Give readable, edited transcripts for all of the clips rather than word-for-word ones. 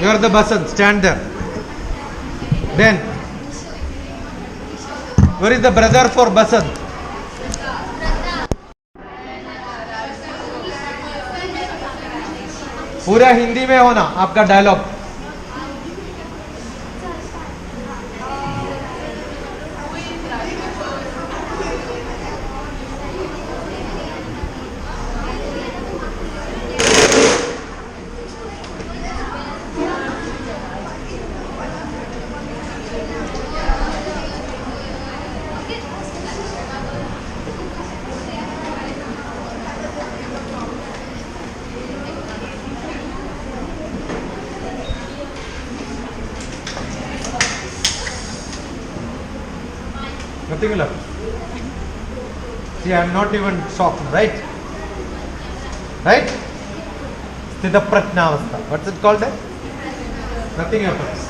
You are the Basant. Stand there. Then, where is the brother for Basant? पूरा हिंदी में होना आपका dialogue. Nothing left. See, I am not even shocked, right? Right? Sthita Prajnavastha. What's it called? Nothing happens.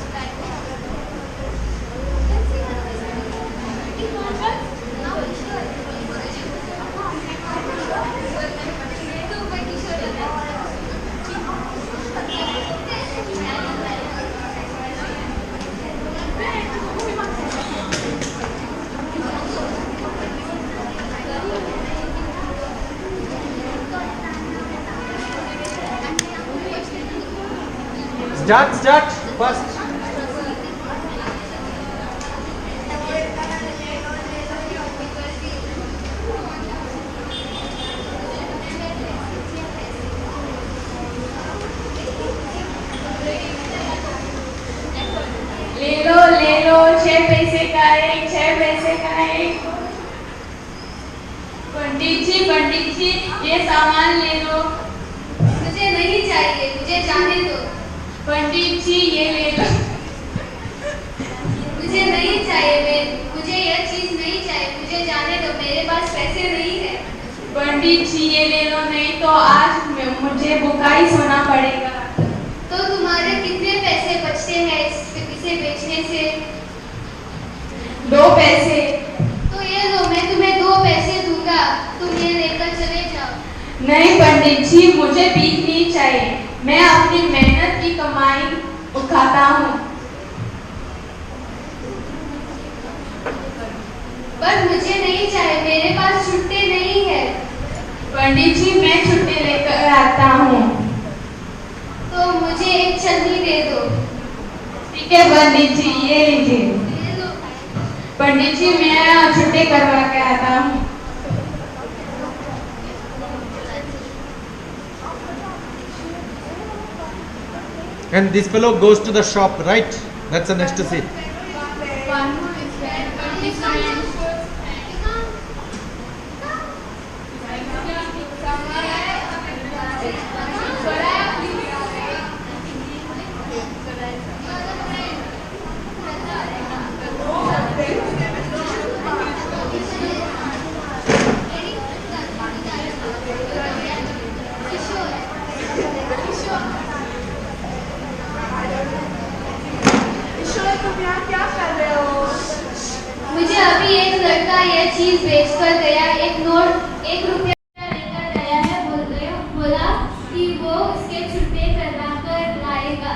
Start first. ले लो 6 पैसे का एक 6 पैसे का एक. पंडित जी ये सामान ले लो. मुझे नहीं चाहिए, मुझे जाने दो. पंडित जी ये ले लो. मुझे नहीं चाहिए, मुझे यह चीज नहीं चाहिए, मुझे जाने दो, मेरे पास पैसे नहीं है. पंडित जी ये ले लो, नहीं तो आज मुझे बुकाई सोना पड़ेगा. तो तुम्हारे कितने पैसे बचते हैं इसे बेचने से? 2 पैसे. तो ये लो, मैं तुम्हें 2 पैसे दूंगा, तुम ये लेकर चले जाओ. नहीं पंडित जी, मुझे भीख नहीं चाहिए, मैं अपनी मेहनत की कमाई उठाता हूँ. पर मुझे नहीं चाहिए, मेरे पास छुट्टे नहीं है. पंडित जी मैं छुट्टी लेकर आता हूँ. तो मुझे एक छन्नी दे दो. ठीक है पंडित जी, ये लीजिए. पंडित जी मैं छुट्टी करवा के आता हूँ. And this fellow goes to the shop, right? That's the next scene. मुझे अभी एक लड़का यह चीज बेचकर गया, 1 रुपया लेकर गया है. बोला कि वो उसके छुट्टे करवा कर लाएगा.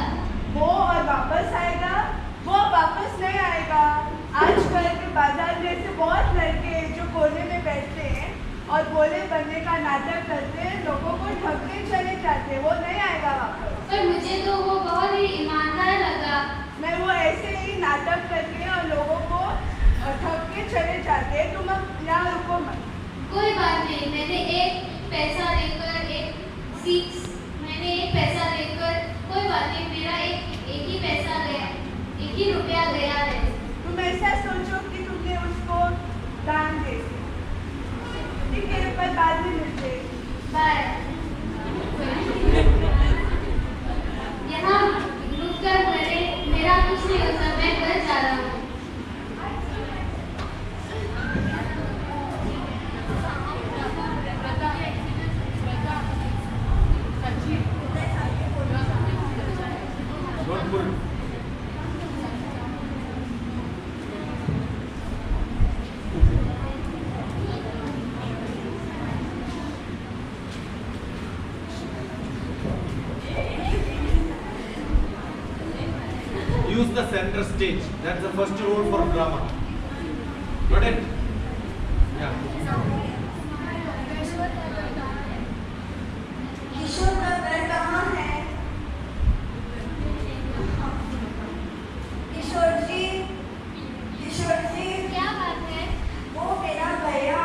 वो और वापस आएगा? वो वापस नहीं आएगा. आजकल के बाजार जैसे बहुत लड़के जो कोने में बैठते हैं और बोले बनने का नाटक करते हैं, लोगों को ठग के चले जाते, वो नहीं आएगा वापस. पर मुझे तो वो बहुत ही ईमानदार लगा. मैं वो ऐसे ही नाटक करके और लोगों को ठग के चले जाते. तुम अब यहाँ रुको मत. कोई बात नहीं, मैंने एक पैसा लेकर कोई बात नहीं, मेरा एक ही पैसा गया, 1 ही रुपया गया है. तुम ऐसा सोचो कि तुमने उसको दान दे. ठीक है, पर बाद में मिलते. बाय. यहाँ रुककर मेरा कुछ नहीं होता, मैं घर जा रहा हूँ. the center stage. That's the first rule for drama. Got it? Yeah. किशोर का घर कहाँ है? किशोर जी, क्या बात है? वो मेरा भैया।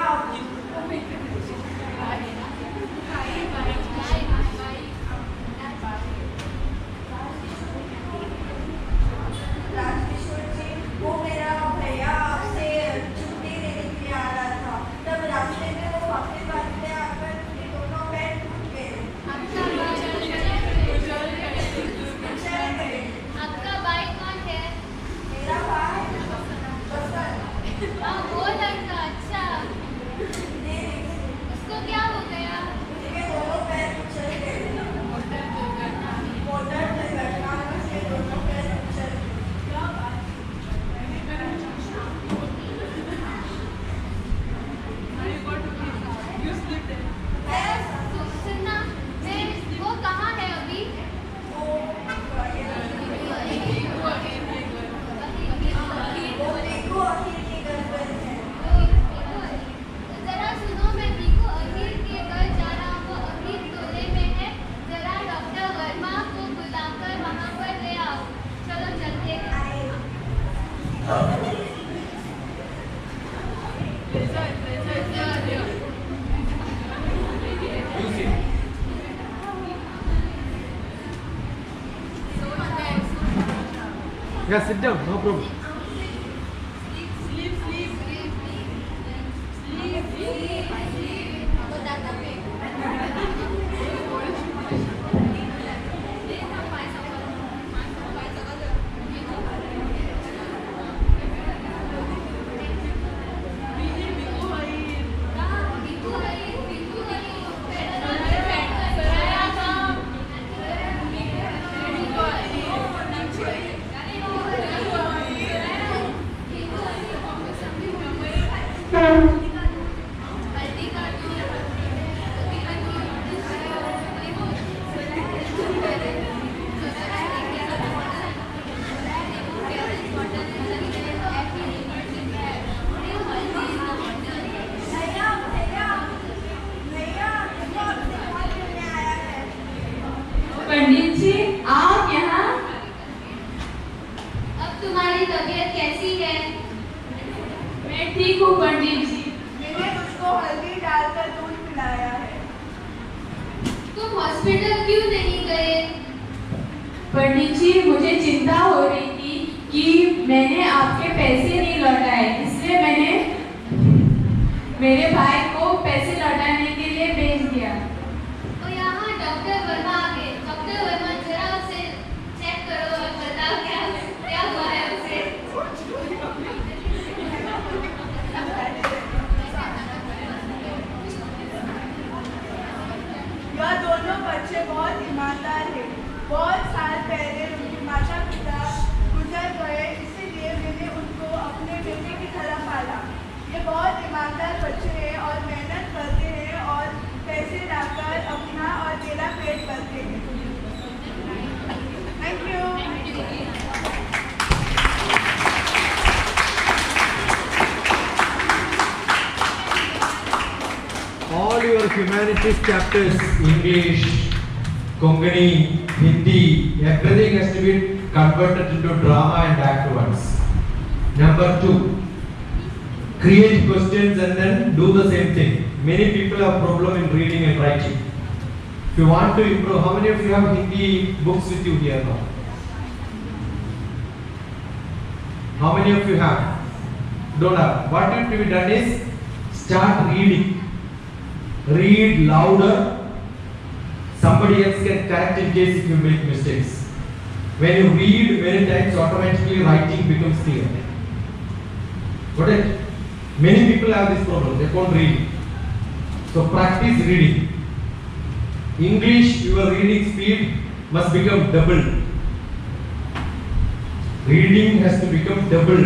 राजकिशोर जी, वो मेरा भैया आपसे छुट्टी लेने के लिए आ रहा था। तब रास्ते में वो अपने बातें आकर उनके दोनों पैर टूट गए। आपका भाई कौन है? मेरा भाई बसंत। वो लड़का, अच्छा। जी, उसको क्या हो गया? उसके दोनों पैर कुचल गए। मोटर दुर्घटना में उसके दोनों पैर कुचल गए। सुनना, वो कहाँ है अभी? वो देखो अखिल की गर्दन है। जरा सुनो, मैं दीकू अखिल के घर जा रहा हूँ। वो अखिल टोले में है। जरा डॉक्टर वर्मा को बुलाकर वहाँ पर ले आओ। चलो चलते हैं। You sit. Yeah, sit down. No problem. पंडित जी, आप यहाँ? अब तुम्हारी तबीयत कैसी है? मैं ठीक हूँ पंडित जी। मैंने उसको हल्दी डालकर दूध पिलाया है। तुम हॉस्पिटल क्यों नहीं गए? पंडित जी, मुझे चिंता हो रही थी कि मैंने आपके पैसे नहीं लौटाए, इसलिए मैंने मेरे भाई को पैसे लौटाने के लिए भेज दिया। तो यहाँ डॉक्टर वर्मा आ गए। डॉक्टर वर्मा, जरा उसे चेक करो और बताओ क्या हुआ है उसे। यह दोनों बच्चे बहुत ईमानदार हैं। बहुत साल पहले उनके माता पिता गुजर गए, इसीलिए मैंने उनको अपने बेटे की तरह पाला। ये बहुत ईमानदार बच्चे हैं और मेहनत करते हैं और पैसे लाकर अपना और मेरा पेट भरते हैं। Thank you. All your humanities chapters, English, Konkani, Hindi, everything has to be converted into drama and act once. Number 2, create questions and then do the same thing. Many people have problem in reading and writing. If you want to improve, how many of you have Hindi books with you here now? How many of you have? Don't have. What needs to be done is start reading. Read louder. Somebody else can correct in case if you make mistakes. When you read many times, automatically writing becomes clear. Got it? Many people have this problem. They can't read. So practice reading. English, your reading speed must become double. Reading has to become double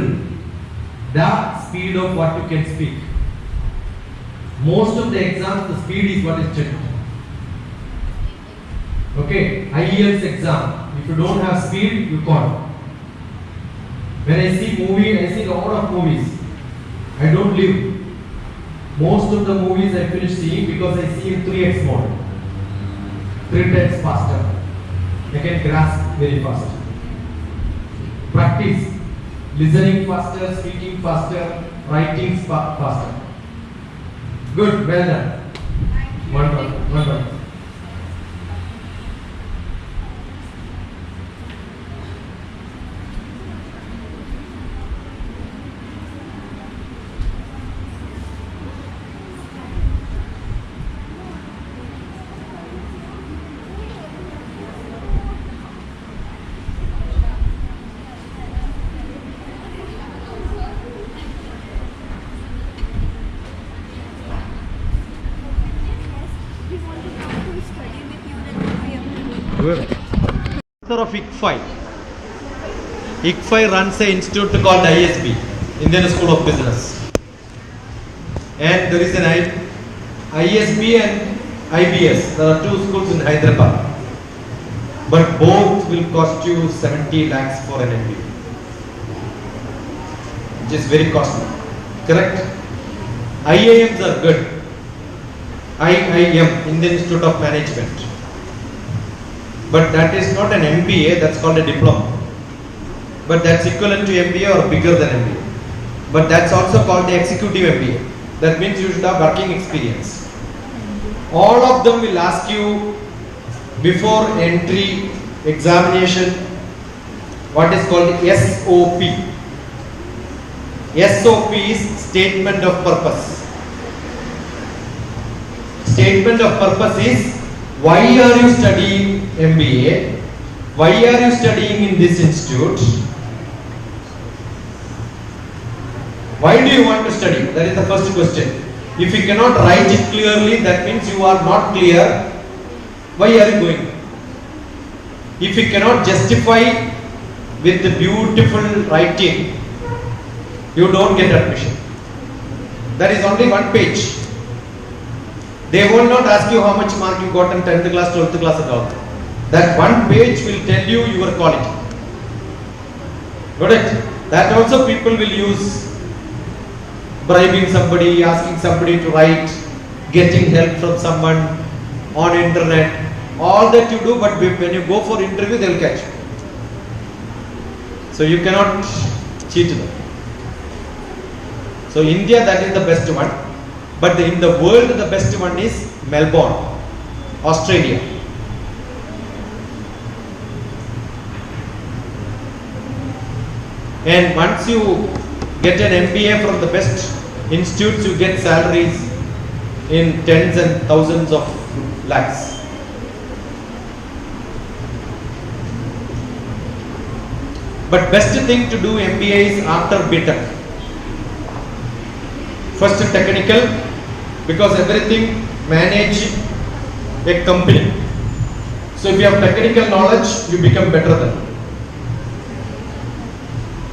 the speed of what you can speak. Most of the exams, the speed is what is checked. Okay, IELTS exam, if you don't have speed, you can't. When I see movie, I see a lot of movies. I don't live. Most of the movies I finish seeing because I see in 3x mode. 3 times faster. I can grasp very fast. Practice. Listening faster, speaking faster, writing faster. Good, well done. Wonderful. Professor of ICFI. ICFI runs an institute called ISB, Indian School of Business. And there is an ISB and IBS. There are 2 schools in Hyderabad. But both will cost you 70 lakhs for an MBA. Which is very costly. Correct? IIMs are good. IIM, Indian Institute of Management. But that is not an MBA, that's called a diploma. But that's equivalent to MBA or bigger than MBA. But that's also called the executive MBA. That means you should have working experience. All of them will ask you before entry examination what is called SOP. SOP is statement of purpose. Statement of purpose is why are you studying MBA? Why are you studying in this institute? Why do you want to study? That is the first question. If you cannot write it clearly, that means you are not clear. Why are you going? If you cannot justify with the beautiful writing, you don't get admission. That is only 1 page. They will not ask you how much mark you got in 10th class, 12th class and all. That 1 page will tell you your quality. Got it? That also people will use. Bribing somebody, asking somebody to write, getting help from someone on internet. All that you do, but when you go for interview, they will catch you. So you cannot cheat them. So India, that is the best one. But in the world, the best one is Melbourne, Australia. And once you get an MBA from the best institutes, you get salaries in tens and thousands of lakhs. But best thing to do MBA is after BTech. First technical, because everything manage a company. So if you have technical knowledge, you become better than.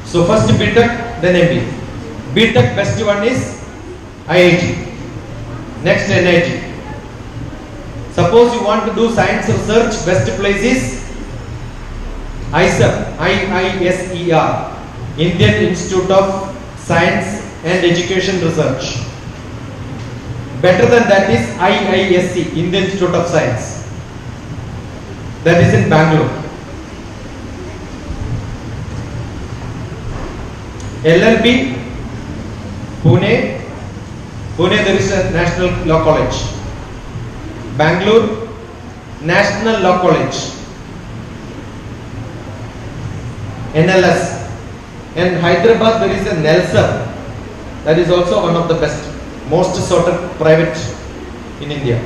So first BTech, then MBA. BTech best one is IIT. Next NIT. Suppose you want to do science research, best place is IISER, IISER, Indian Institute of Science and Education Research. Better than that is IISc, Indian Institute of Science. That is in Bangalore. LLB, Pune there is a National Law College. Bangalore, National Law College. NLS. And Hyderabad there is a Nelson. That is also one of the best, most sorted private in India.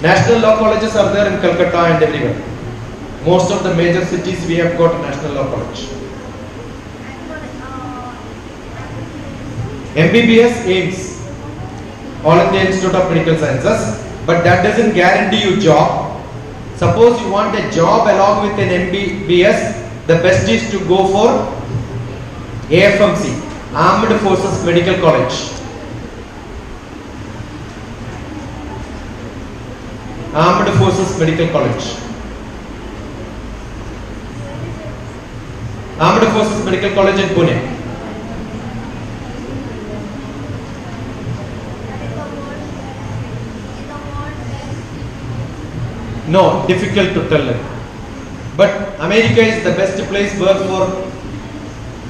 National law colleges are there in Calcutta and everywhere. Most of the major cities we have got a national law college. MBBS AIMS, All India Institute of Medical Sciences, but that doesn't guarantee you job. Suppose you want a job along with an MBBS, the best is to go for AFMC, Armed Forces Medical College. Armed Forces Medical College. Armed Forces Medical College in Pune. No, difficult to tell it. But America is the best place where for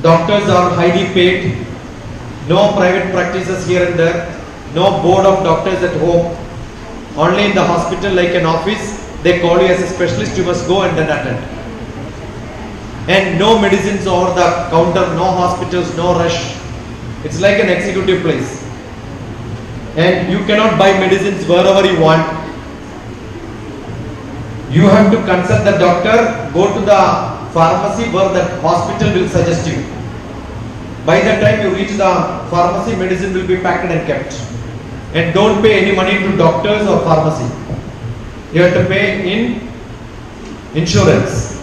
doctors are highly paid, no private practices here and there, no board of doctors at home, only in the hospital like an office, they call you as a specialist, you must go and then attend. And no medicines over the counter, no hospitals, no rush. It's like an executive place. And you cannot buy medicines wherever you want. You have to consult the doctor, go to the pharmacy where the hospital will suggest you. By the time you reach the pharmacy, medicine will be packed and kept. And don't pay any money to doctors or pharmacy. You have to pay in insurance.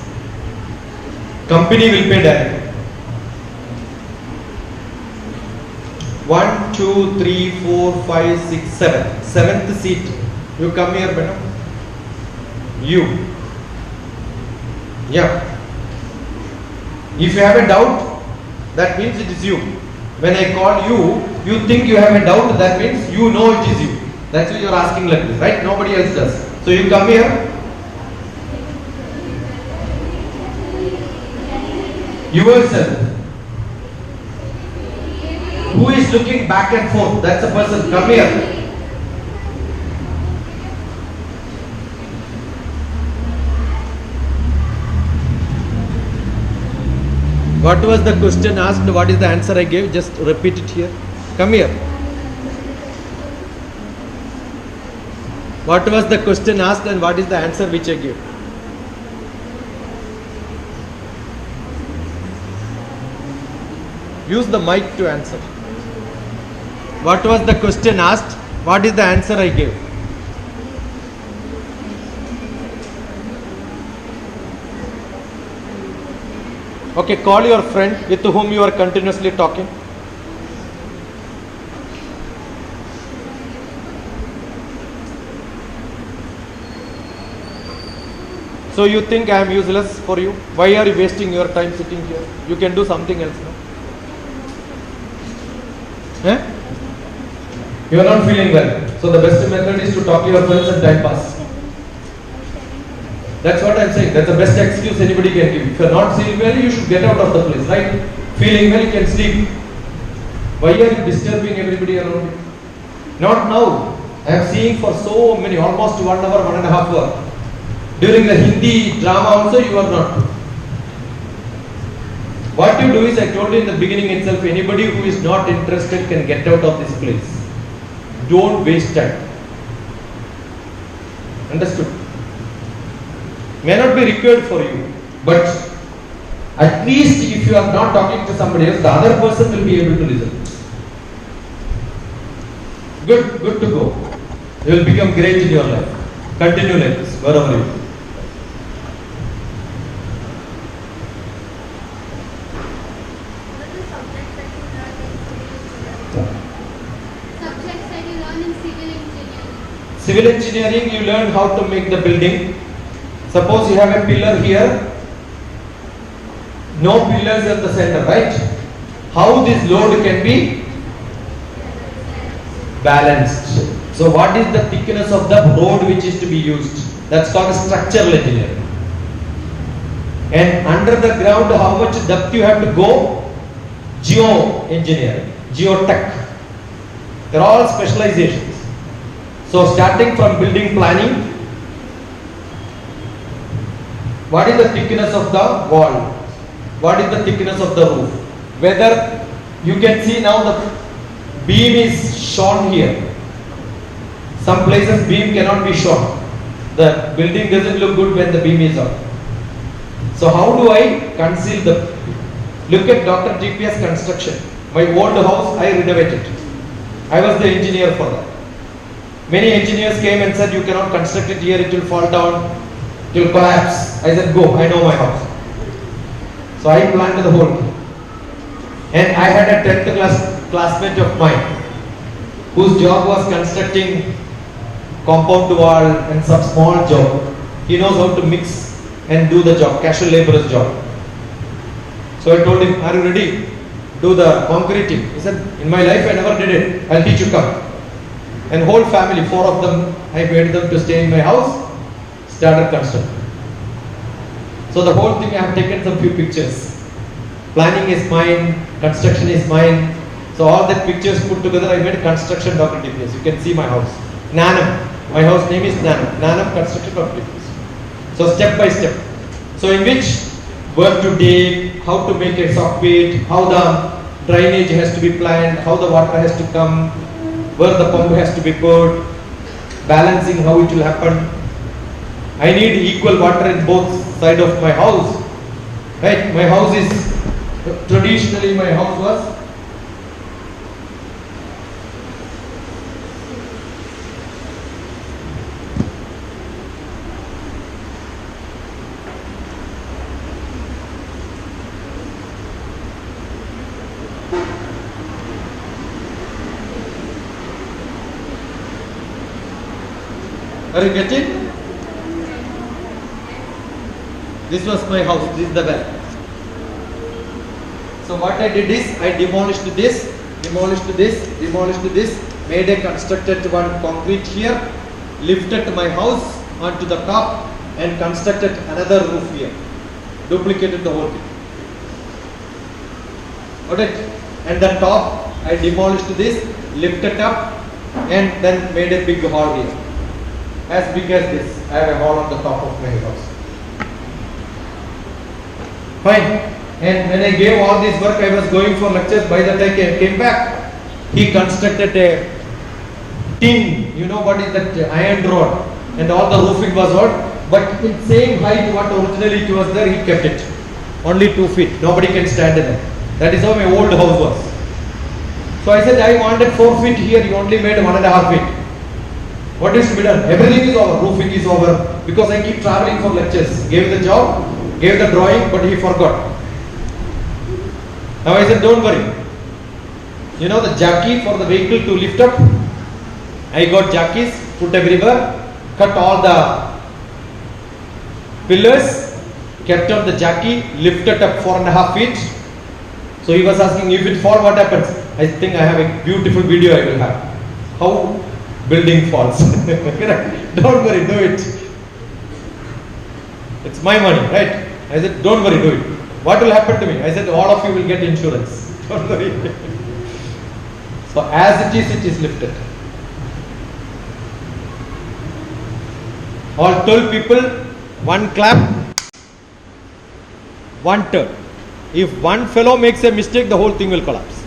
Company will pay direct. 1, 2, 3, 4, 5, 6, 7. Seventh seat. You come here, madam. You. Yeah. If you have a doubt, that means it is you. When I call you, you think you have a doubt, that means you know it is you. That's why you are asking like this, right? Nobody else does. So you come here. Yourself. Who is looking back and forth? That's the person. Come here. What was the question asked? What is the answer I gave? Just repeat it here. Come here. What was the question asked and what is the answer which I gave? Use the mic to answer. What was the question asked? What is the answer I gave? Okay, call your friend with whom you are continuously talking. So you think I am useless for you? Why are you wasting your time sitting here? You can do something else now. You are not feeling well. So the best method is to talk to your friends and time pass. That's what I am saying. That's the best excuse anybody can give. If you are not feeling well, you should get out of the place, right? Feeling well, you can sleep. Why are you disturbing everybody around you? Not now. I am seeing for so many, almost 1 hour, 1.5 hours. During the Hindi drama also, you are not. What you do is, I told you in the beginning itself, anybody who is not interested can get out of this place. Don't waste time. Understood? May not be required for you, but at least if you are not talking to somebody else, the other person will be able to listen. Good to go. You will become great in your life. Continue like this, wherever you are. Subjects that you learn in civil engineering. Civil engineering, you learn how to make the building. Suppose you have a pillar here, no pillars at the center, right? How this load can be balanced? So what is the thickness of the road which is to be used? That's called structural engineering. And under the ground, how much depth you have to go? Geo engineering, geotech. They're all specializations. So starting from building planning, what is the thickness of the wall? What is the thickness of the roof? Whether you can see now the beam is shown here. Some places beam cannot be shown. The building doesn't look good when the beam is up. So how do I conceal the? Look at DrTPS construction. My old house, I renovated. I was the engineer for that. Many engineers came and said, you cannot construct it here, it will fall down. It will collapse. I said, go, I know my house. So I planned the whole thing. And I had a 10th classmate of mine whose job was constructing compound wall and some small job. He knows how to mix and do the job, casual laborer's job. So I told him, are you ready? Do the concreting. He said, in my life I never did it. I'll teach you, come. And whole family, 4 of them, I made them to stay in my house, started construction. So the whole thing I have taken some few pictures. Planning is mine, construction is mine. So all that pictures put together, I made construction DrTPS. You can see my house. Nanam. My house name is Nanam. Nanam Construction DrTPS. So step by step. So in which where to dig, how to make a sock pit, how the drainage has to be planned, how the water has to come, where the pump has to be put, balancing how it will happen. I need equal water in both sides of my house. Right? My house is, traditionally my house was Are you getting? This was my house, this is the well. So what I did is, I demolished this, made a constructed one concrete here, lifted my house onto the top and constructed another roof here. Duplicated the whole thing. Alright, and the top, I demolished this, lifted up and then made a big hall here. As big as this, I have a hall on the top of my house. Fine. And when I gave all this work, I was going for lectures. By the time I came back, he constructed a tin. You know what is that? Iron rod. And all the roofing was what? But in same height what originally it was there, he kept it. Only 2 feet. Nobody can stand in it. That is how my old house was. So I said, I wanted 4 feet here. You only made 1.5 feet. What is to be done? Everything is over, roofing is over, because I keep traveling for lectures. Gave the job, gave the drawing, but he forgot. Now I said, don't worry. You know the jockey for the vehicle to lift up? I got jockeys, put everywhere, cut all the pillars, kept on the jockey, lifted up 4.5 feet. So he was asking, if it fall, what happens? I think I have a beautiful video I will have. How building falls. Don't worry, do it. It's my money, right? I said, don't worry, do it. What will happen to me? I said, all of you will get insurance. Don't worry. So as it is lifted. All 12 people, one clap, one turn. If one fellow makes a mistake, the whole thing will collapse.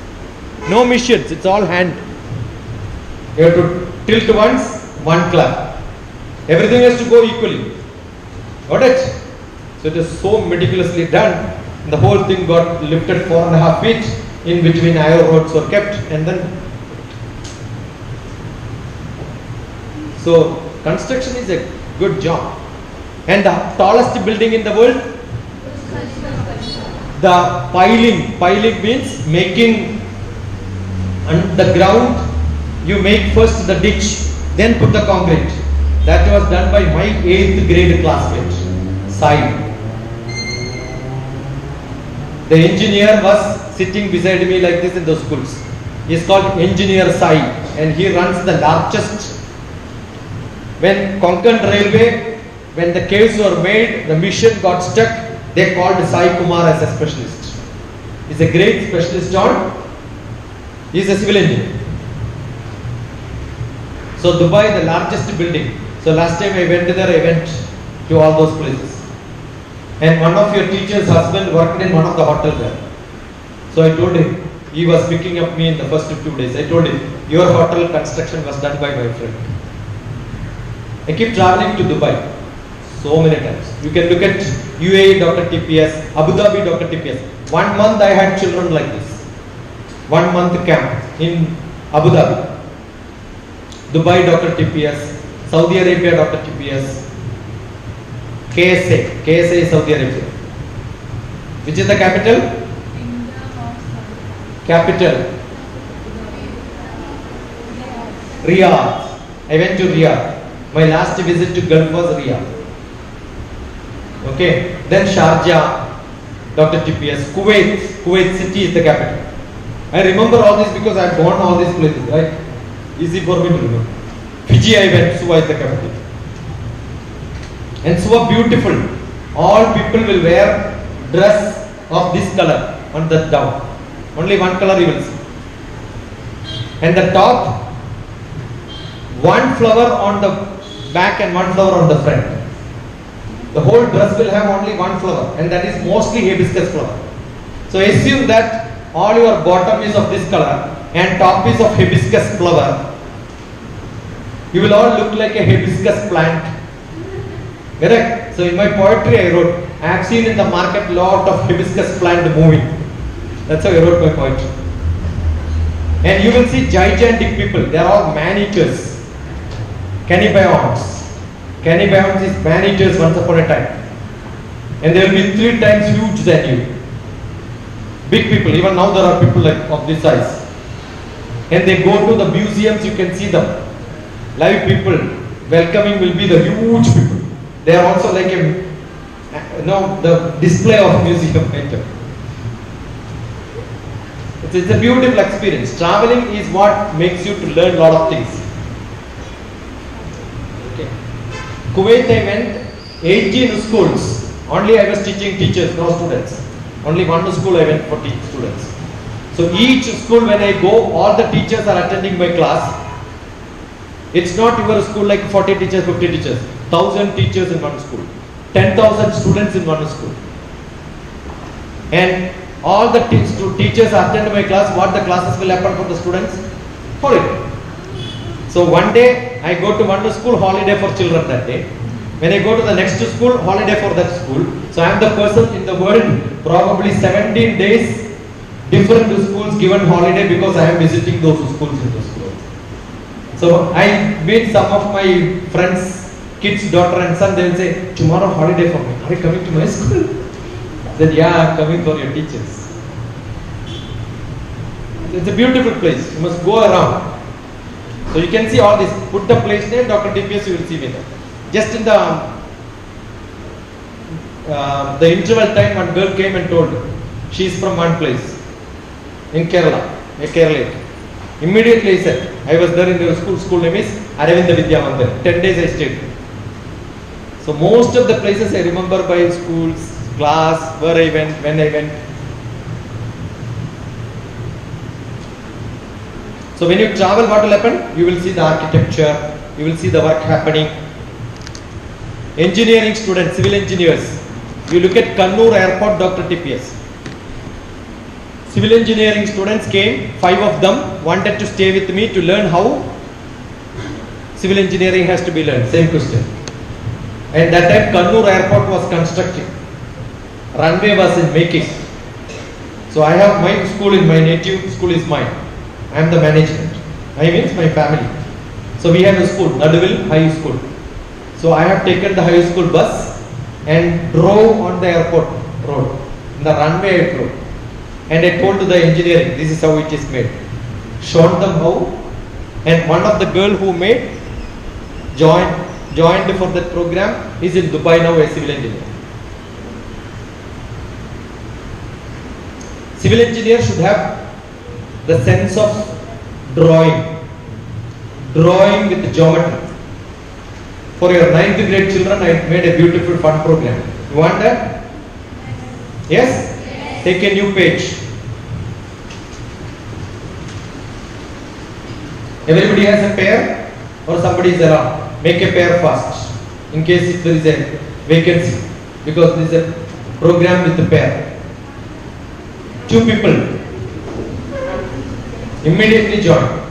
No machines, it's all hand. You have to tilt once, one clap. Everything has to go equally. Got it? So it is so meticulously done. The whole thing got lifted 4.5 feet. In between iron rods were kept and then. So construction is a good job. And the tallest building in the world? The piling. Piling means making underground. You make first the ditch, then put the concrete. That was done by my 8th grade classmate, Sai. The engineer was sitting beside me like this in those schools. He is called Engineer Sai and he runs the largest. When Konkan Railway, when the caves were made, the mission got stuck, they called Sai Kumar as a specialist. He is a great specialist on, he is a civil engineer. So Dubai, the largest building. So last time I went there, I went to all those places. And one of your teacher's husband worked in one of the hotels there. So I told him, he was picking up me in the first 2 days. I told him, your hotel construction was done by my friend. I keep traveling to Dubai so many times. You can look at UAE DrTPS, Abu Dhabi DrTPS. 1 month I had children like this. 1 month camp in Abu Dhabi. Dubai DrTPS, Saudi Arabia DrTPS, KSA is Saudi Arabia. Which is the capital? Capital. Riyadh. I went to Riyadh. My last visit to Gulf was Riyadh. Okay. Then Sharjah. DrTPS, Kuwait city is the capital. I remember all this because I have gone all these places, right? Easy for me to remember. Fiji I went, Suva is the capital. And Suva beautiful. All people will wear dress of this color on the down. Only one color you will see. And the top, one flower on the back and one flower on the front. The whole dress will have only one flower, and that is mostly hibiscus flower. So assume that all your bottom is of this color and top is of hibiscus flower. You will all look like a hibiscus plant. Correct? So in my poetry I wrote, I have seen in the market lot of hibiscus plant moving. That's how I wrote my poetry. And you will see gigantic people. They are all man-eaters. Cannibals. Cannibals is man-eaters once upon a time. And they will be 3 times huge than you. Big people. Even now there are people like of this size. And they go to the museums, you can see them. Live people. Welcoming will be the huge people. They are also like the display of museum item. It's a beautiful experience. Traveling is what makes you to learn a lot of things. Okay. Kuwait I went 18 schools. Only I was teaching teachers, no students. Only one school I went for teach students. So each school when I go, all the teachers are attending my class. It's not your school like 40 teachers, 50 teachers. 1,000 teachers in one school. 10,000 students in one school. And all the teachers attend my class. What the classes will happen for the students? Holiday. So one day I go to one school, holiday for children that day. When I go to the next school, holiday for that school. So I am the person in the world, probably 17 days, different schools given holiday because I am visiting those schools in the school. So I meet some of my friends, kids, daughter and son, they will say, tomorrow holiday for me. Are you coming to my school? I said, yeah, I am coming for your teachers. It's a beautiful place. You must go around. So you can see all this. Put the place name, DrTPS, you will see me there. Just in the interval time, one girl came and told, she is from one place in Kerala, a Kerala. Immediately I said, I was there in your school. School name is Aravinda Vidya Mandir. 10 days I stayed. So most of the places I remember by schools, class, where I went, when I went. So when you travel, what will happen? You will see the architecture, you will see the work happening. Engineering students, civil engineers. You look at Kannur Airport, DrTPS. Civil engineering students came, 5 of them wanted to stay with me to learn how civil engineering has to be learned. Same question. And that time Kannur Airport was constructing. Runway was in making. So I have my school in my native school is mine. I am the management. I means my family. So we have a school, Naduvil High School. So I have taken the high school bus and drove on the airport road. In the runway I drove. And I told to the engineering, this is how it is made. Showed them how. And one of the girl who made, joined for that program, is in Dubai now as civil engineer. Civil engineer should have the sense of drawing with geometry. For your 9th grade children, I made a beautiful fun program. You want that? Yes? Take a new page. Everybody has a pair or somebody is around. Make a pair fast in case if there is a vacancy, because there is a program with a pair. 2 people immediately join.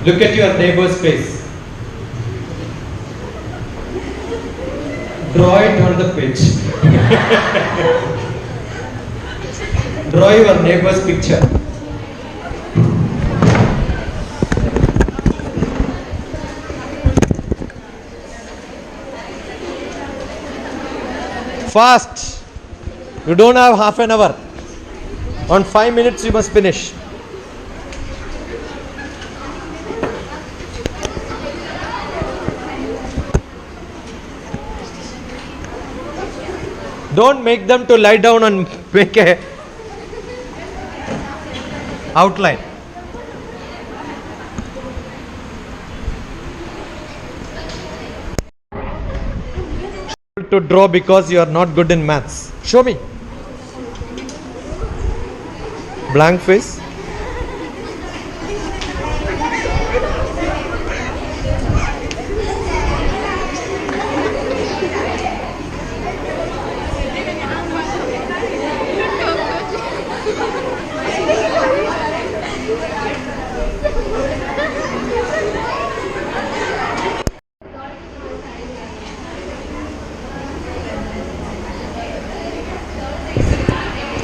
Look at your neighbor's face. Draw it on the page. Draw your neighbor's picture. Fast. You don't have half an hour. On 5 minutes you must finish. Don't make them to lie down and make a outline. To draw because you are not good in maths. Show me. Blank face.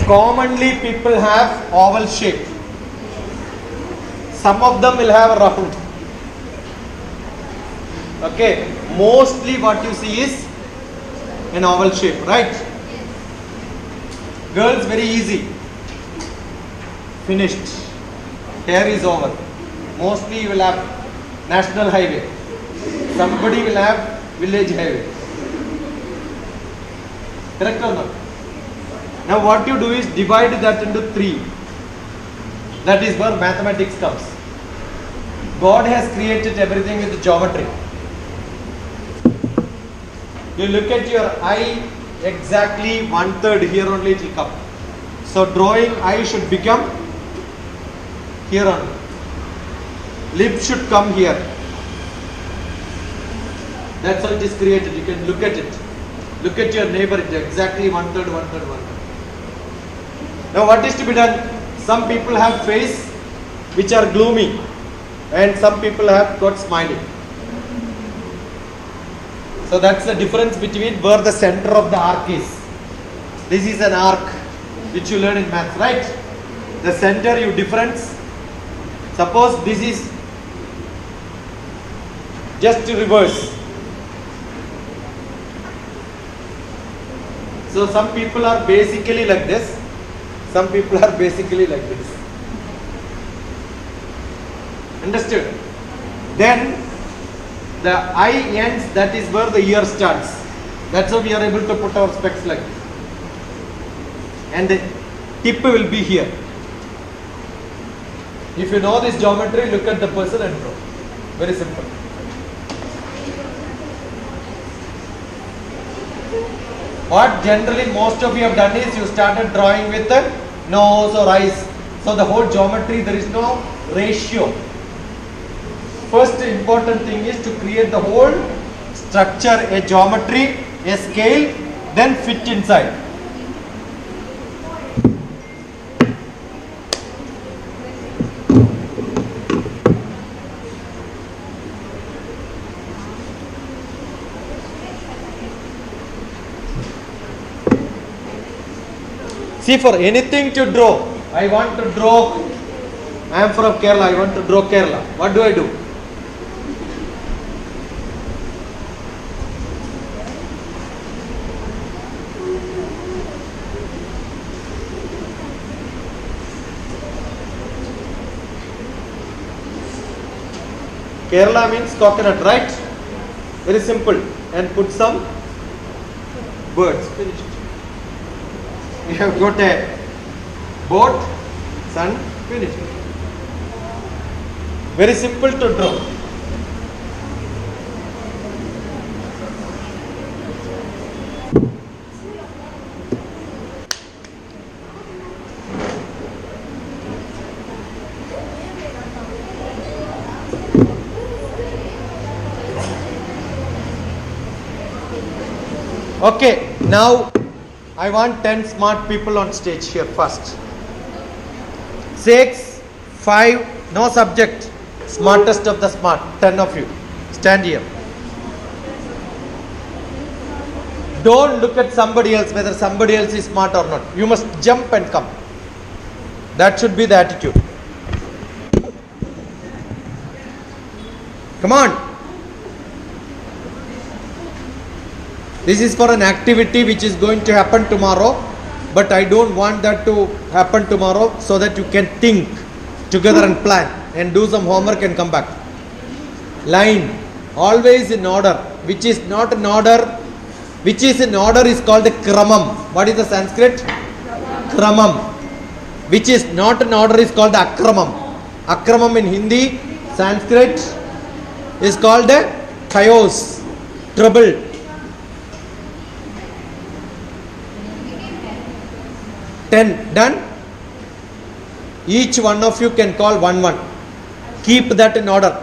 Commonly people have oval shape. Some of them will have round. Okay, mostly what you see is an oval shape, right? Girls, very easy. Finished. Hair is over. Mostly you will have national highway. Somebody will have village highway. Correct or not? Now what you do is divide that into 3. That is where mathematics comes. God has created everything with geometry. You look at your eye, exactly 1/3 here only it will come. So drawing eye should become here only. Lip should come here. That's how it is created. You can look at it. Look at your neighbor, exactly 1/3, 1/3, 1/3. Now what is to be done? Some people have face which are gloomy and some people have got smiling. So that's the difference between where the center of the arc is. This is an arc which you learn in maths, right? The center you difference. Suppose this is just to reverse. So some people are basically like this. Some people are basically like this. Understood? Then the eye ends, that is where the ear starts. That's how we are able to put our specs like this. And the tip will be here. If you know this geometry, look at the person and draw. Very simple. What generally most of you have done is you started drawing with the nose or eyes. So the whole geometry, there is no ratio. First important thing is to create the whole structure, a geometry, a scale, then fit inside. See, for anything to draw, I want to draw, I am from Kerala, I want to draw Kerala. What do I do? Kerala means coconut, right? Very simple. And put some birds. Finished. We have got a boat, sun, finished. Very simple to draw. Okay, now I want 10 smart people on stage here first. 6, 5, no subject. Smartest of the smart, 10 of you. Stand here. Don't look at somebody else, whether somebody else is smart or not. You must jump and come. That should be the attitude. Come on. This is for an activity which is going to happen tomorrow, but I don't want that to happen tomorrow, so that you can think together and plan and do some homework and come back. Line, always in order. Which is not in order, which is in order is called kramam. What is the Sanskrit? Kramam. Which is not in order is called akramam. Akramam in Hindi, Sanskrit is called chaos, trouble. Ten. Done? Each one of you can call one. Keep that in order.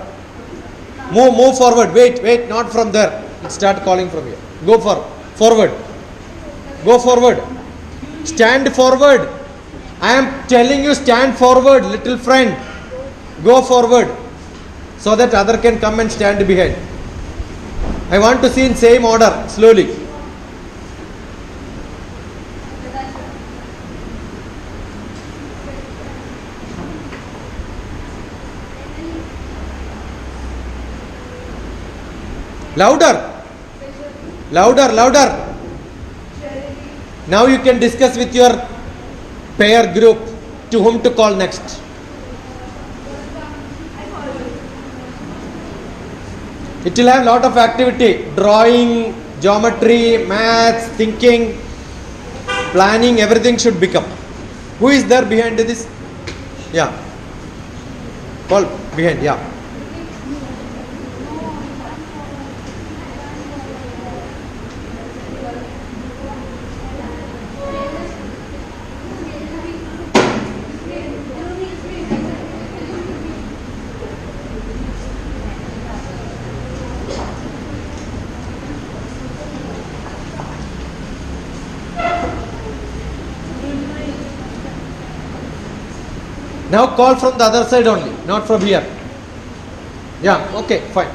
Move forward. Wait, not from there. Start calling from here. Go forward. Go forward. Stand forward. I am telling you, stand forward, little friend. Go forward, so that other can come and stand behind. I want to see in same order, slowly. Louder. Now you can discuss with your pair group to whom to call next. It will have lot of activity, drawing, geometry, maths, thinking, planning, everything should become. Who is there behind this? Yeah. Call behind, yeah. Now call from the other side only, not from here. Yeah, okay, fine.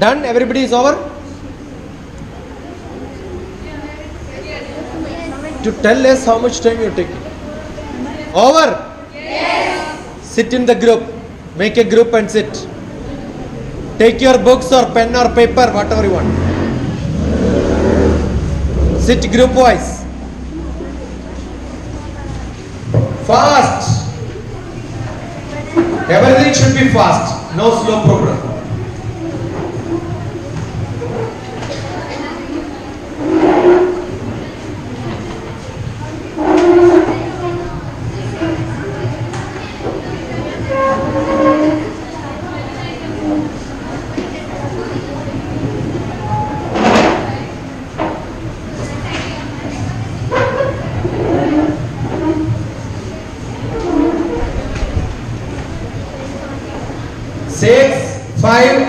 Done? Everybody is over? To tell us how much time you are taking. Over? Yes. Sit in the group. Make a group and sit. Take your books or pen or paper, whatever you want. Sit group wise. Fast. Everything should be fast. No slow program.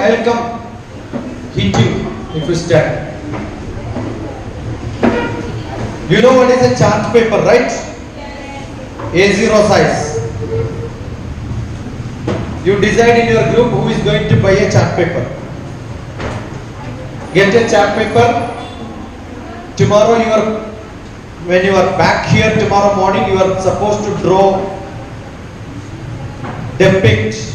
I will come hit you if you stand. You know what is a chart paper, right? A0 size. You decide in your group who is going to buy a chart paper. Get a chart paper. Tomorrow when you are back here tomorrow morning, you are supposed to draw, depict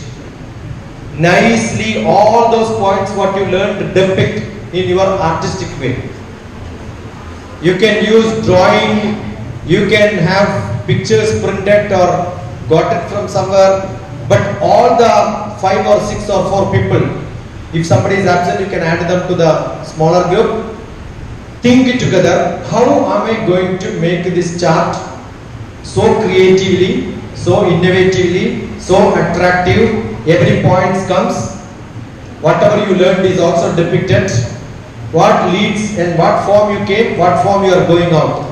nicely all those points what you learned, depict in your artistic way. You can use drawing, you can have pictures printed or got it from somewhere, but all the are 5 or 6 or 4 people. If somebody is absent, you can add them to the smaller group. Think it together. How am I going to make this chart so creatively, so innovatively, so attractive? Every point comes. Whatever you learned is also depicted. What leads and what form you came, what form you are going out.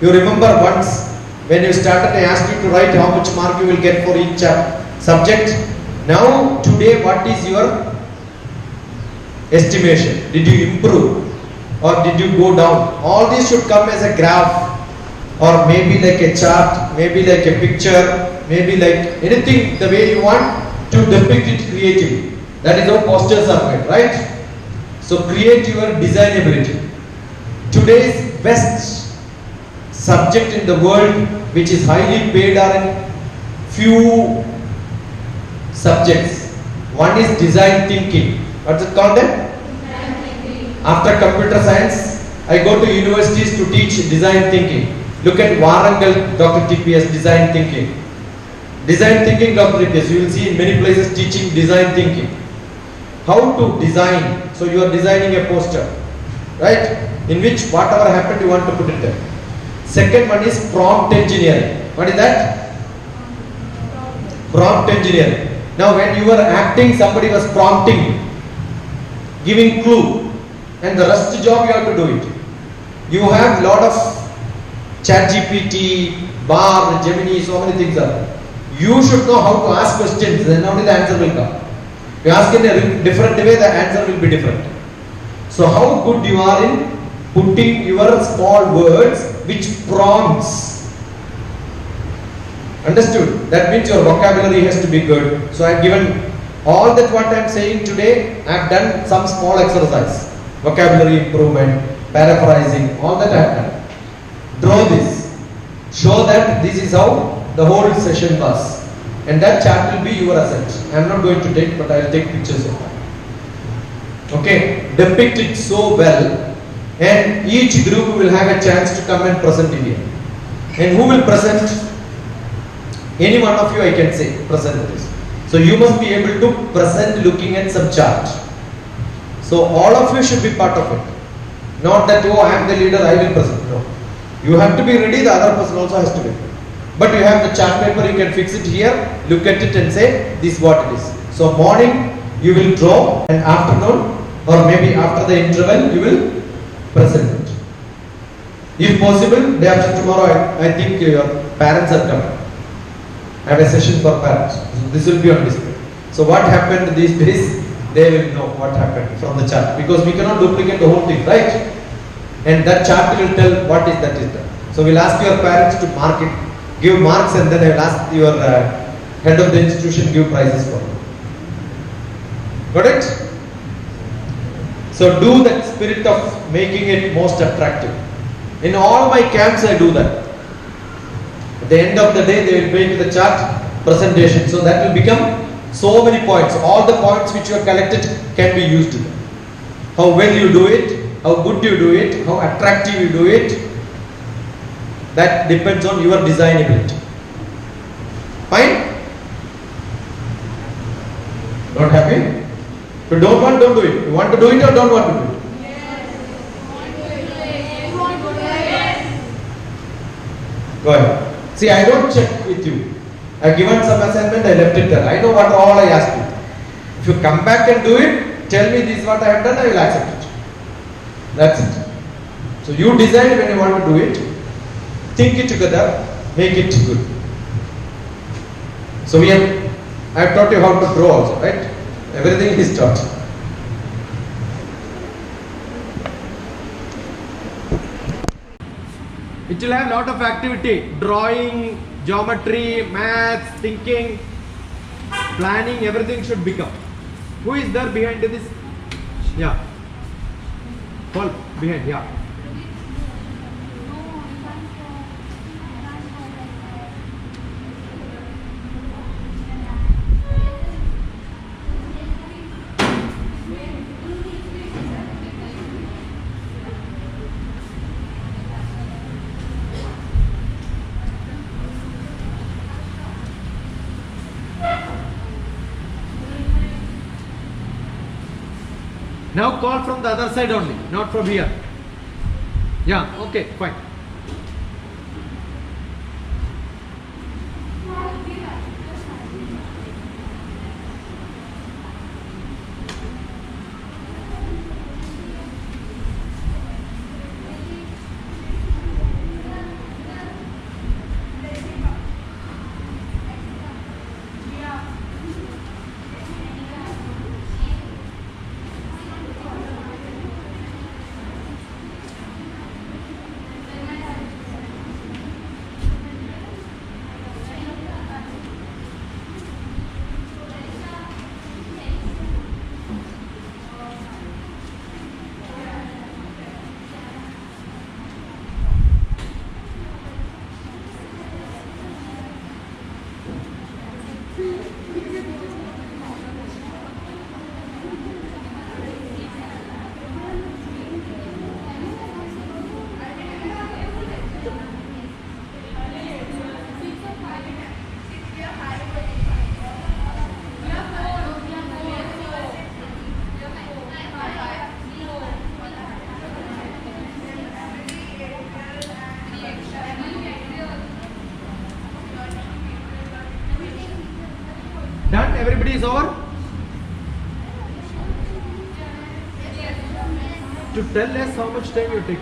You remember once when you started, I asked you to write how much mark you will get for each subject. Now today, what is your estimation? Did you improve or did you go down? All these should come as a graph or maybe like a chart, maybe like a picture, maybe like anything the way you want to depict it creatively. That is how posters are made, right? So create your design ability. Today's best subject in the world which is highly paid are in few subjects. One is design thinking. What's it called then? After computer science, I go to universities to teach design thinking. Look at Warangal DrTPS design thinking. Design thinking DrTPS. You will see in many places teaching design thinking. How to design. So you are designing a poster, right? In which whatever happened you want to put it there. Second one is prompt engineering. What is that? Prompt engineering. Now when you were acting, somebody was prompting, giving clue, and the rest job you have to do it. You have lot of ChatGPT, Bar, Gemini, so many things are there. You should know how to ask questions, then only the answer will come. You ask in a different way, the answer will be different. So how good you are in putting your small words which prompts. Understood? That means your vocabulary has to be good. So I have given all that what I am saying today. I have done some small exercise. Vocabulary improvement, paraphrasing, all that I have done. Draw this. Show that this is how the whole session was. And that chart will be your asset. I am not going to take, but I will take pictures of that. Okay, depict it so well, and each group will have a chance to come and present it here. And who will present? Any one of you, I can say, present this. So you must be able to present looking at some chart. So all of you should be part of it. Not that, oh, I am the leader, I will present. No. You have to be ready, the other person also has to be ready. But you have the chart paper, you can fix it here, look at it and say, this is what it is. So morning, you will draw, and afternoon, or maybe after the interval, you will present it. If possible, day after tomorrow, I think your parents are coming. I have a session for parents. So this will be on display. So what happened these days, they will know what happened from the chart. Because we cannot duplicate the whole thing, right? And that chart will tell what is that is that. So we'll ask your parents to mark it. Give marks, and then I will ask your head of the institution give prizes for you. Got it? So do that spirit of making it most attractive. In all my camps I do that. At the end of the day they will make the chart presentation. So that will become so many points. All the points which you have collected can be used. How well you do it, how good you do it, how attractive you do it. That depends on your design ability. Fine? Not happy? If you don't want, don't do it. You want to do it or don't want to do it? Yes. Go ahead. See, I don't check with you. I have given some assignment, I left it there. I know what all I asked you. If you come back and do it, tell me this is what I have done, I will accept it. That's it. So you decide when you want to do it. Think it together, make it good. So I have taught you how to draw also, right? Everything is taught. It will have lot of activity, drawing, geometry, maths, thinking, planning, everything should become. Who is there behind this? Yeah. Paul, behind, yeah. Now call from the other side only, not from here. Yeah, okay, fine. Done? Everybody is over? To tell us how much time you take.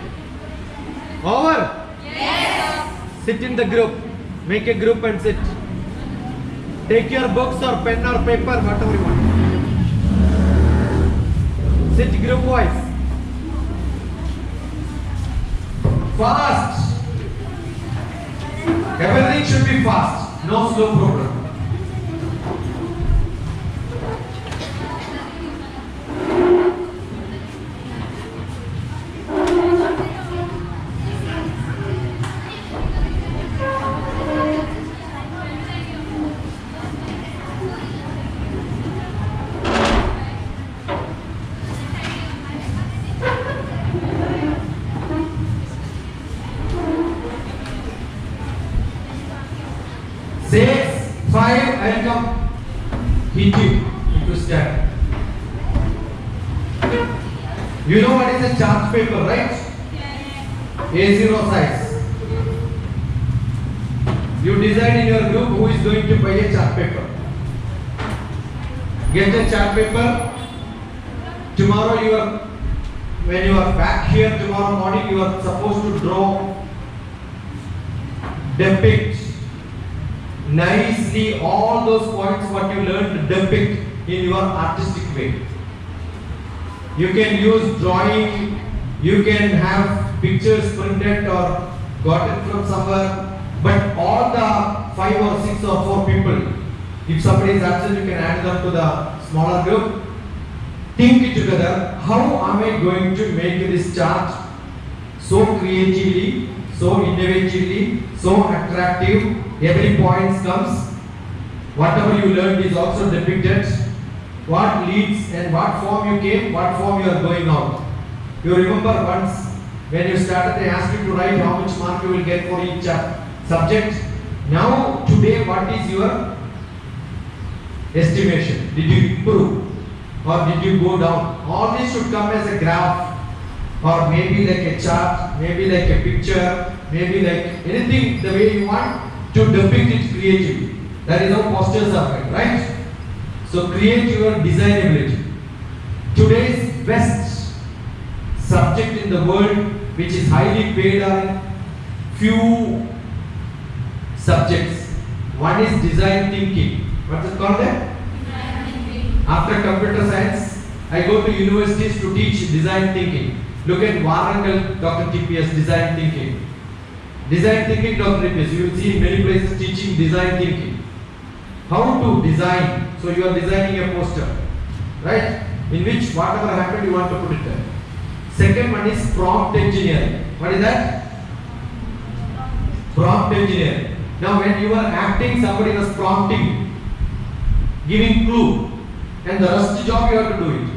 Over? Yes. Sit in the group. Make a group and sit. Take your books or pen or paper, whatever you want. Sit group wise. Fast. Everything should be fast. No slow program. I will come hit you into stand. You know what is a chart paper, right? A0 size. You decide in your group who is going to buy a chart paper. Get a chart paper. Tomorrow when you are back here tomorrow morning, you are supposed to draw, depict nicely all those points what you learned, depict in your artistic way. You can use drawing, you can have pictures printed or gotten from somewhere, but all the 5 or 6 or 4 people, if somebody is absent, you can add them to the smaller group. Think it together, how am I going to make this chart so creatively, so innovatively, so attractive, every point comes, whatever you learned is also depicted, what leads and what form you came, what form you are going out. You remember once when you started they asked you to write how much mark you will get for each subject. Now today what is your estimation? Did you improve or did you go down? All this should come as a graph or maybe like a chart, maybe like a picture, maybe like anything the way you want to depict it creatively. That is how posters are made, right? So create your design ability. Today's best subject in the world which is highly paid are few subjects. One is design thinking. What's it called there? After computer science, I go to universities to teach design thinking. Look at Warangal DrTPS design thinking. Design thinking DrTPS. You will see in many places teaching design thinking. How to design. So you are designing a poster, right? In which whatever happened you want to put it there. Second one is prompt engineering. What is that? Prompt engineering. Now when you are acting, somebody was prompting, giving clue, and the rest job you have to do it.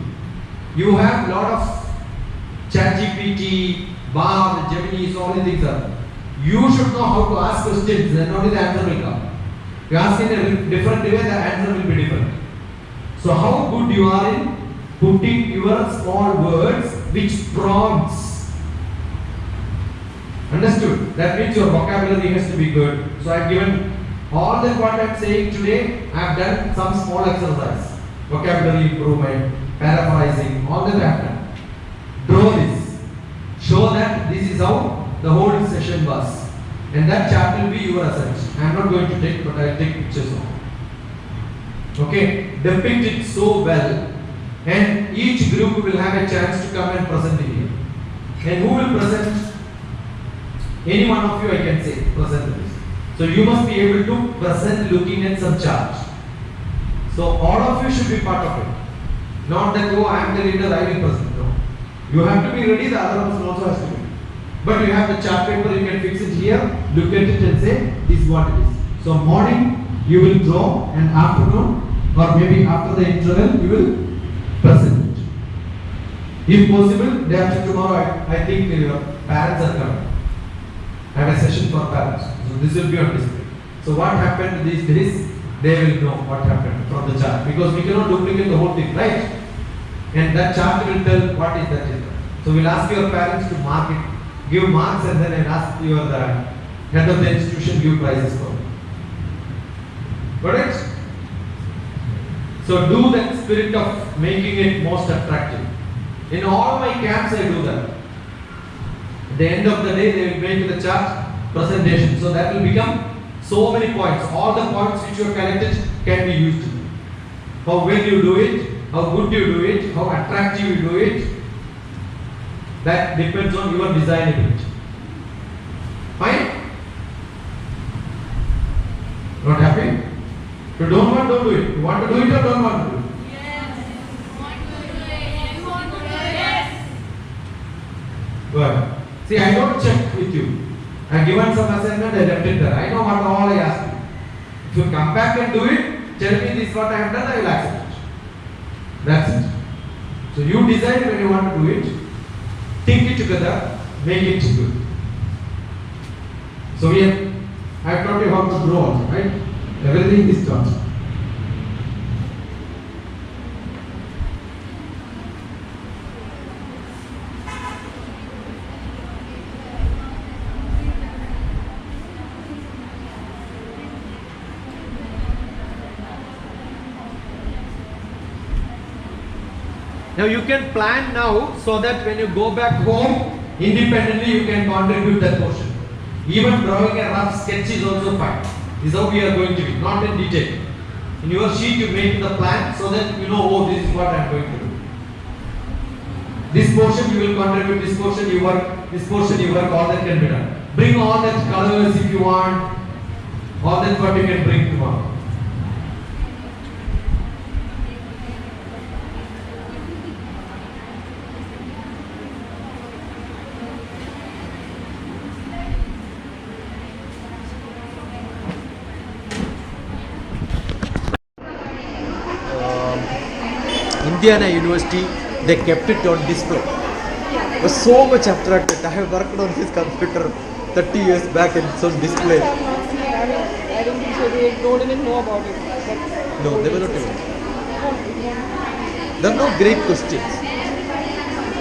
You have lot of ChatGPT, Bar, Gemini, so all these things are. You should know how to ask questions, then only the answer will come. You ask in a different way, the answer will be different. So how good you are in putting your small words which prompts. Understood? That means your vocabulary has to be good. So I've given all that what I'm saying today. I've done some small exercise, vocabulary improvement, paraphrasing, all that I've done. Draw this. Show that this is how the whole session was. And that chart will be your asset. I'm not going to take, but I'll take pictures of it. Okay? Depict it so well. And each group will have a chance to come and present it here. And who will present? Any one of you I can say, present this. So you must be able to present looking at some chart. So all of you should be part of it. Not that, oh, I am the leader, I will present. No. You have to be ready, the other person also has to be. But you have the chart paper, you can fix it here, look at it and say, this is what it is. So morning you will draw, and afternoon or maybe after the interval you will present it. If possible, day after tomorrow I think your parents are coming. I have a session for parents. So this will be on display. So what happened these days, they will know what happened from the chart. Because we cannot duplicate the whole thing, right? And that chart will tell what is that. So we'll ask your parents to mark it. Give marks, and then I'll ask your head of the institution give prizes for it. Got it? So do that spirit of making it most attractive. In all my camps I do that. At the end of the day they will make the chart presentation. So that will become so many points. All the points which you have collected can be used. How well you do it, how good you do it, how attractive you do it. That depends on your design ability. Fine? Not happy? If you don't want, don't do it. You want to do it or don't want to do it? Yes. Want to do it. Yes. Want to do it. Yes. Good. See, I don't check with you. I have given some assignment, I left it there. I know what all I asked you. If you come back and do it, tell me this is what I have done, I will accept it. That's it. So you decide when you want to do it. Think it together, make it good. So I have taught you how to draw also, right? Everything is taught. Now you can plan now so that when you go back home, independently you can contribute that portion. Even drawing a rough sketch is also fine. This is how we are going to be, not in detail. In your sheet you make the plan so that you know, oh, this is what I am going to do. This portion you will contribute, this portion you work, this portion you work, all that can be done. Bring all that colors if you want, all that what you can bring tomorrow. Indiana University, they kept it on display. It was so much attractive. I have worked on this computer 30 years back and it's on display. I don't think so. They don't even know about it. No, they were not even. There are no great questions.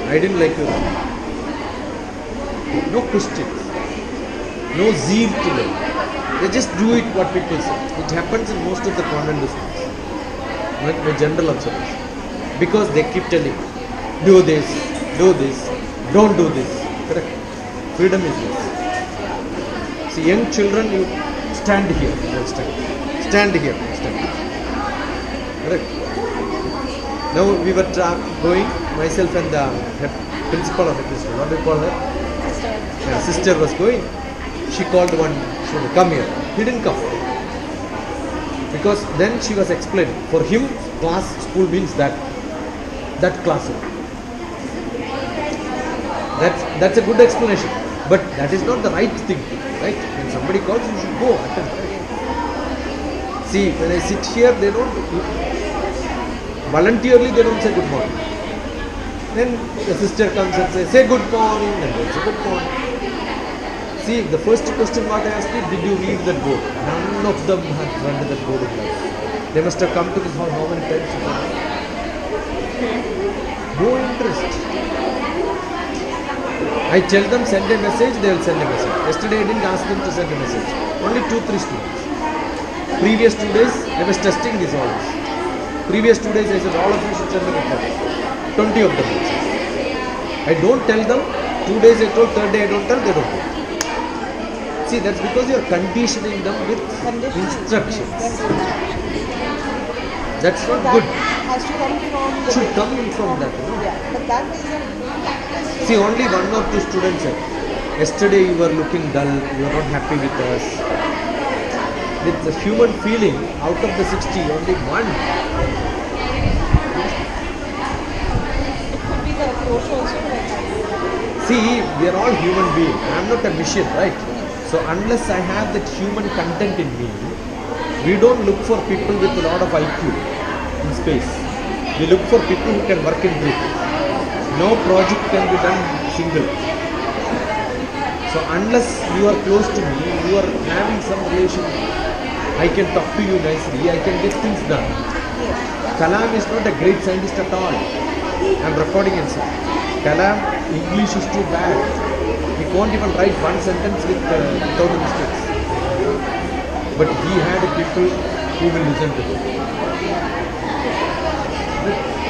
I didn't like it. No questions. No zeal to them. They just do it what people say. It happens in most of the convent schools. Not the general observation. Because they keep telling, do this, don't do this. Correct? Freedom is this. See, young children, you stand here, don't stand. Stand here, stand here. Correct? Now we were going, myself and the principal of the school, what do you call her? Her sister was going. She called one student, come here. He didn't come. Because then she was explaining. For him, class, school means that classroom. That's a good explanation, but that is not the right thing, right? When somebody calls, you should go attend. See, when I sit here, they don't voluntarily, they don't say good morning. Then the sister comes and says, say good morning, and they say good morning. See, the first question what I asked you, did you read that board? None of them had read that board in life. They must have come to this hall how many times? No interest. I tell them send a message, they will send a message. Yesterday I didn't ask them to send a message. Only 2-3 students. Previous 2 days I was testing this always. Previous 2 days I said all of you should send a report. 20 of them. I don't tell them. 2 days I told, third day I don't tell, they don't do. See, that's because you are conditioning them with instructions. That's not good. Has to come from the Should come in from that. No? Yeah, but that isn't. See, only 1 or 2 students said, yesterday you were looking dull, you are not happy with us. With the human feeling, out of the 60, only 1. It could be the approach also. See, we are all human beings. I am not a machine, right? So unless I have that human content in me, we don't look for people with a lot of IQ in space. We look for people who can work in group. No project can be done single. So unless you are close to me, you are having some relation, I can talk to you nicely, I can get things done. Kalam is not a great scientist at all. I am recording himself. Kalam, English is too bad. He can't even write one sentence without mistakes. But he had people who will listen to him.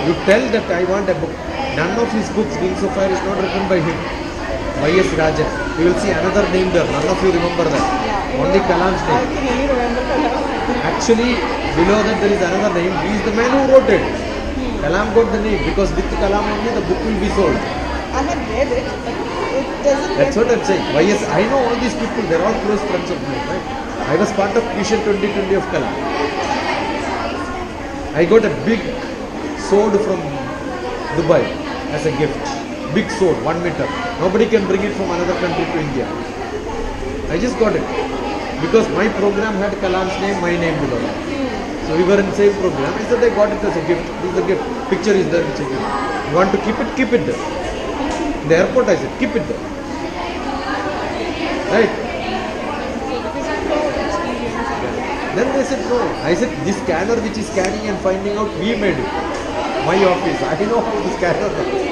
You tell that I want a book. None of his books, Wings of Fire, is not written by him. Y.S. Rajan. You will see another name there. None of you remember that. Only Kalam's I name. can only remember Kalam. Actually, below that there is another name. He is the man who wrote it. Kalam got the name because with Kalam only the book will be sold. I have read it, but it doesn't. That's what I'm saying. Y.S. I know all these people. They're all close friends of mine, right? I was part of Vision 2020 of Kalam. I got a big sword from Dubai as a gift. Big sword, 1 meter. Nobody can bring it from another country to India. I just got it. Because my program had Kalam's name, my name below. So we were in the same program. I said I got it as a gift. This is the gift. Picture is there which I give. You want to keep it? Keep it there. In the airport I said, keep it there. Right? Then they said no. I said this scanner which is scanning and finding out, we made it. My office. I know how the scanner works.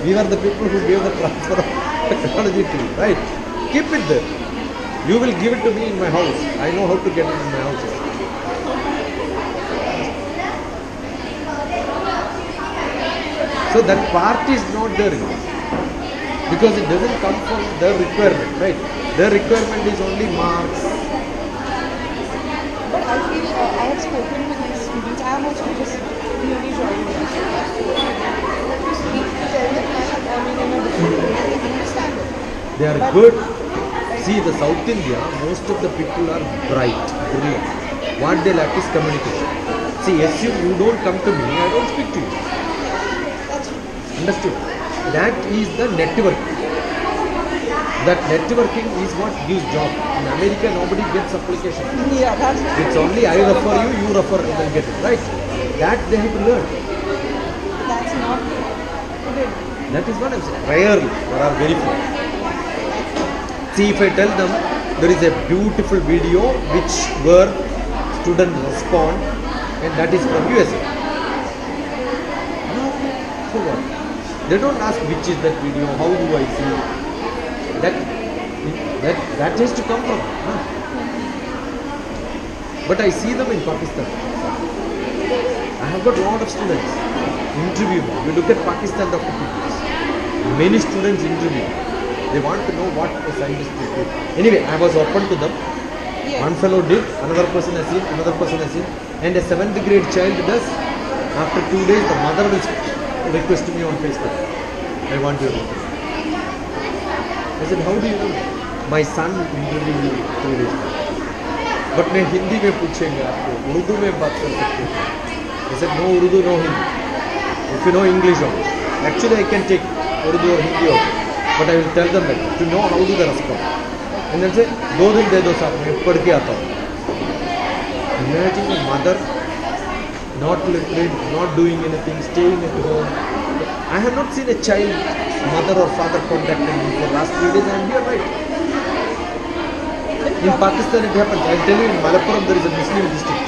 We were the people who gave the transfer of technology to you. Right? Keep it there. You will give it to me in my house. I know how to get it in my house. So that part is not there. Because it doesn't come from their requirement. Right? Their requirement is only marks. But I feel I have spoken to these students. I am also just newly joined. To speak to tell them I mean in a different way, they understand it. They are But- good. See, the South India, most of the people are bright, brilliant. What they lack is communication. See, assume you don't come to me, I don't speak to you. That's true. Understood? That is the network. That networking is what gives job. In America, nobody gets application. Yeah, that's It's only I refer you, you refer, and then get it, right? That they have to learn. that's not good. That is what I'm saying. Rarely, there are very few. See, if I tell them there is a beautiful video which where students respond, and that is from USA. So what? They don't ask which is that video, how do I see that has to come from. But I see them in Pakistan. I have got a lot of students interview me. We look at Pakistan Dr. PPS. Many students interview. They want to know what a scientist is. Anyway, I was open to them. Yeah. One fellow did, another person has seen, another person has seen, and a 7th grade child does. After 2 days, the mother will request me on Facebook. I want your book. I said, how do you know? My son interviewed me 3 days back. But मैं हिंदी में पूछेंगे आपको, उर्दू में बात कर सकते हैं. I said, no Urdu, no Hindi. If you know English only. Actually, I can take Urdu or Hindi also. But I will tell them that to know how do they respond. And then say, 2 दिन दे दो साथ में, पढ़ के आता हूँ. Imagine a mother not literate, not doing anything, staying at home. I have not seen a child, mother or father contacting me for last 3 days. I am here, right? In Pakistan it happens. I tell you, in Malappuram there is a Muslim district.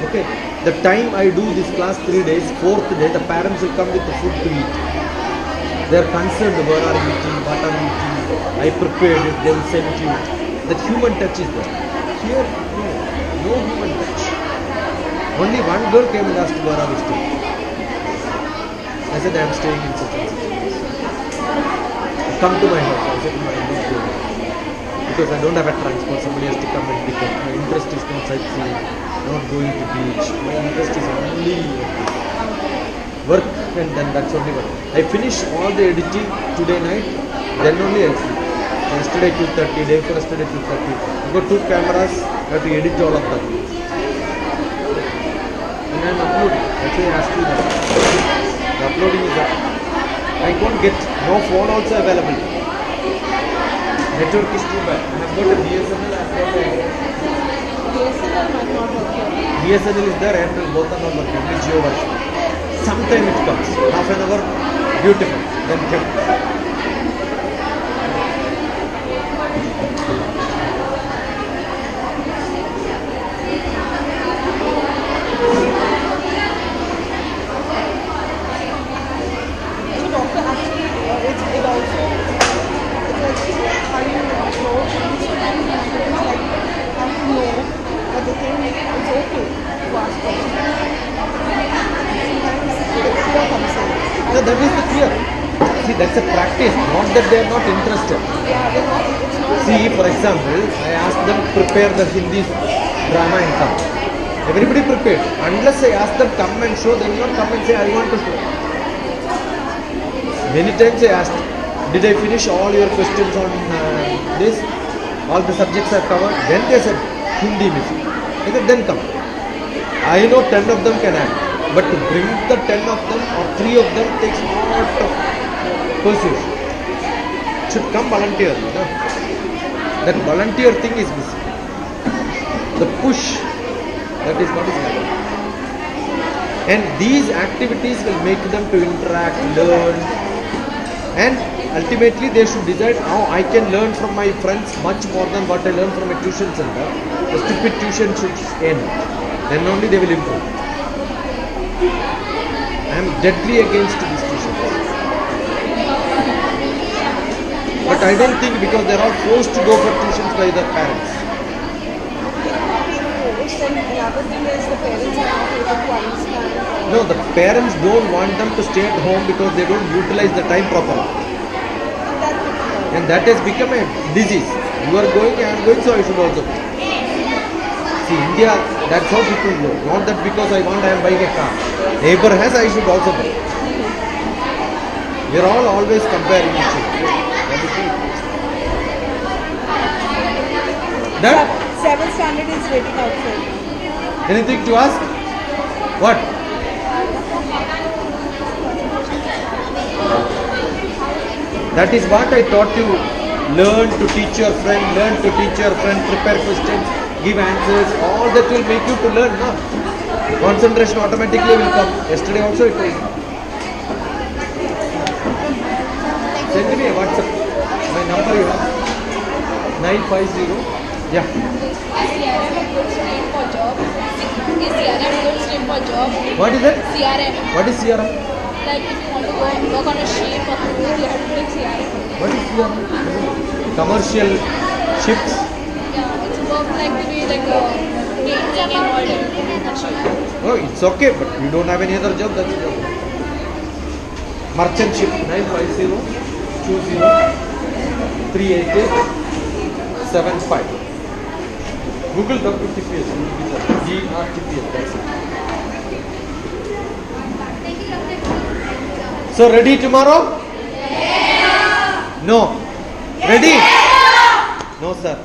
Okay. The time I do this class 3 days, 4th day, the parents will come with the food to eat. They are concerned where are you eating, what are you eating, I prepared it, they will send you. That human touch is there. Here, no human touch. Only one girl came and asked where are we staying. I said I am staying in such and such. Come to my house. I said no, I am not going. Because I don't have a transport, somebody has to come and pick up. My interest is not sightseeing, not going to beach. My interest is only work, and then that's only work. I finish all the editing today night, then only I sleep. Yesterday 2:30, day before yesterday 2:30. I've got 2 cameras, I have to edit all of them. And I'm uploading. That's why I asked you that. The uploading is up. I can't get, no phone also available. Network is too bad. I have got a BSNL, I have got a... BSNL might not work here. BSNL is there, Airtel, both are not working. Only Jio works. Sometime it comes. Half an hour, beautiful. Then kept. So doctor, actually, it's also how you approach these students, like how you know that they think it's okay to ask questions. Sometimes the fear comes in. No, that is the fear. See, that's a practice, not that they are not interested. Yeah, they're not, it's not. See, for example, I asked them prepare the Hindi drama and come. Everybody prepared. Unless I ask them come and show, they will not come and say I want to show. Many times I asked, did I finish all your questions on this? All the subjects are covered. Then they said Hindi missing. I said then come. I know 10 of them can act, but to bring the 10 of them or 3 of them takes a lot of persuasion. Should come volunteer. You know? That volunteer thing is missing. The push, that is what is happening. And these activities will make them to interact, learn, and ultimately they should decide how I can learn from my friends much more than what I learn from a tuition center. The stupid tuition should end. Then only they will improve. I am deadly against this tuition. But I don't think because they are all forced to go for tuitions by their parents. Then another thing is the parents are not able to understand. No, the parents don't want them to stay at home because they don't utilize the time properly. And that has become a disease. You are going, I am going, so I should also go. See, India, that's how people go. Not that because I want, I am buying a car. Neighbor has, I should also buy. We are all always comparing each other. That? 7th standard is waiting outside. Anything to ask? What? That is what I taught you. Learn to teach your friend, prepare questions, give answers. All that will make you to learn. No? Concentration automatically will come. Yesterday also it was. Send me a WhatsApp. My number you have. 950. Yeah. Is CRM a good stream for job? Is CRM a good stream for job? What is it? CRM. What is CRM? Like if you want to go and work on a ship or cruise, you have to take CRM. What is CRM? Commercial ships. Yeah, it's work like to be like a painting and all that ship. Oh, it's okay, but you don't have any other job. That's your job. Merchant ship 950 20 388 75. Google DrTPS. DrTPS. That's it. So ready tomorrow? Yeah. No. Ready? No, sir.